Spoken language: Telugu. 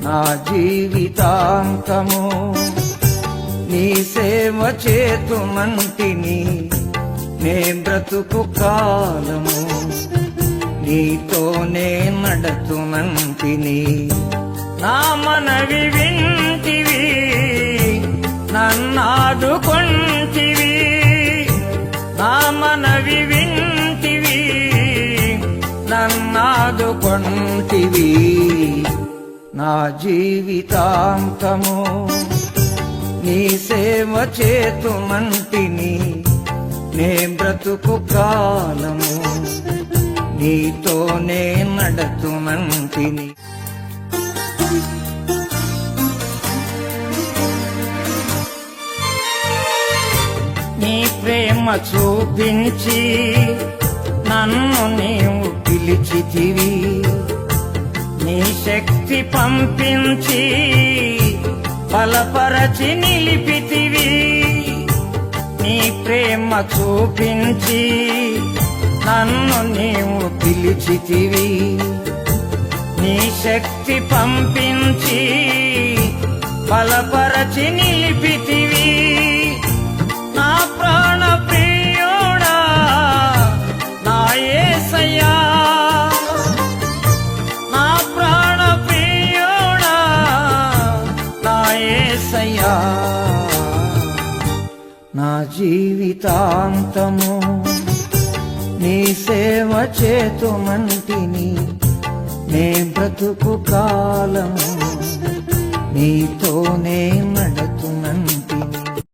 నా జీవితాంతము నీ సేవ చేతుమంటిని నే బ్రతుకు కాలము నీతోనే నడతునంటిని నా మనవి వింటివి నన్నాదుకొంటివి నా మనవి వింటివి నన్నాదుకొంటివి నా జీవితాంతము నీ సేవ చేతుమంటిని నే బ్రతుకు కాలము నీతోనే నడతునంటిని నీ ప్రేమ చూపించి నన్ను నీవు పిలిచితివి నీ శక్తి పంపించి బలపరచి నిలిపితివి నీ ప్రేమ చూపించి నన్ను నీవు పిలిచితివి నీ శక్తి పంపించి బలపరచి నిలిపితివి నా ప్రాణ ప్రియుడా నా యేసయ్యా నా ప్రాణ ప్రియుడా నా యేసయ్యా నా జీవితాంతము నీ సేవ చేతుమంటిని నే బ్రతుకు కాలము నీతోనే నడ